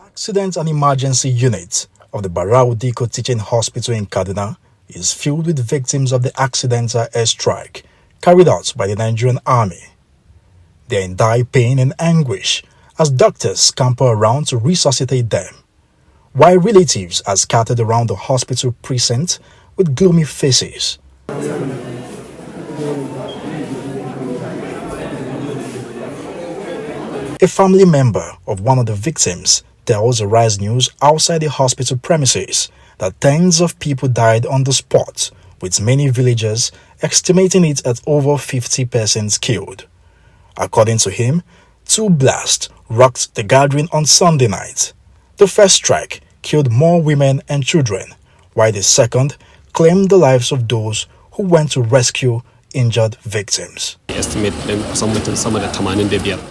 Accident and Emergency Unit of the Barau Diko Teaching Hospital in Kaduna is filled with victims of the accidental airstrike carried out by the Nigerian Army. They are in dire pain and anguish as doctors scamper around to resuscitate them, while relatives are scattered around the hospital precinct with gloomy faces. A family member of one of the victims tells Arise News outside the hospital premises that tens of people died on the spot, with many villagers estimating it at over 50 persons killed. According to him, two blasts rocked the gathering on Sunday night. The first strike killed more women and children, while the second claimed the lives of those who went to rescue injured victims.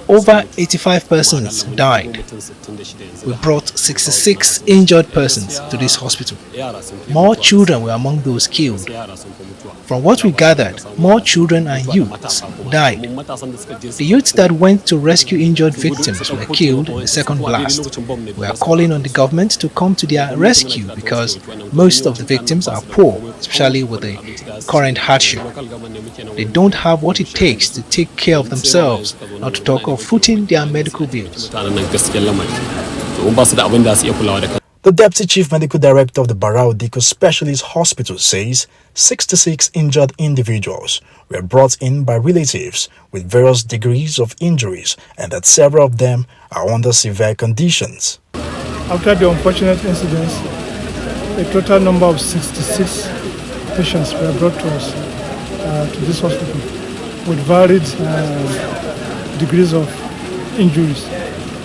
Over 85 persons died. We brought 66 injured persons to this hospital. More children were among those killed. From what we gathered, more children and youths died. The youths that went to rescue injured victims were killed in the second blast. We are calling on the government to come to their rescue because most of the victims are poor, especially with the current hardship. They don't have what it takes to take care of themselves, not to talk of footing their medical bills. The Deputy Chief Medical Director of the Barau Diko Specialist Hospital says 66 injured individuals were brought in by relatives with various degrees of injuries and that several of them are under severe conditions. After the unfortunate incidents, a total number of 66 patients were brought to us, to this hospital, with varied degrees of injuries.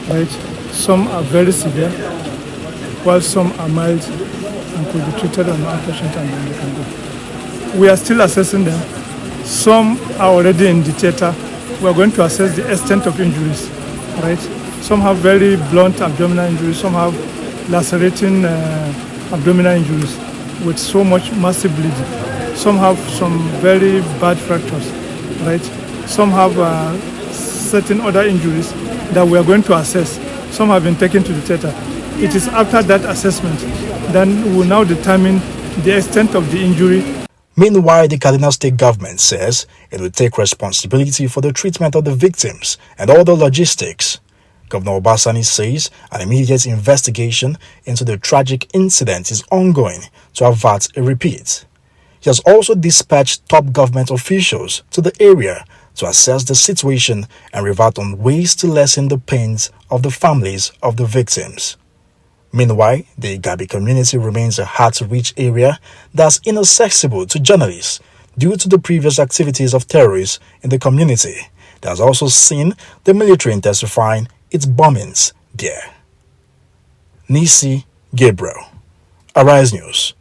Right? Some are very severe, while some are mild and could be treated on outpatient and then they can go. We are still assessing them. Some are already in the theater. We are going to assess the extent of injuries. Right? Some have very blunt abdominal injuries. Some have lacerating abdominal injuries with so much massive bleeding. Some have some very bad fractures. Right? Some have certain other injuries that we are going to assess. Some have been taken to the theater. It is after that assessment then we will now determine the extent of the injury. Meanwhile, the Kaduna State government says it will take responsibility for the treatment of the victims and all the logistics. Governor Obasani says an immediate investigation into the tragic incident is ongoing to avert a repeat. He has also dispatched top government officials to the area to assess the situation and revert on ways to lessen the pains of the families of the victims. Meanwhile, the Igabi community remains a hard-to-reach area that's inaccessible to journalists due to the previous activities of terrorists in the community that has also seen the military intensifying its bombings there. Nisi Gabriel, Arise News.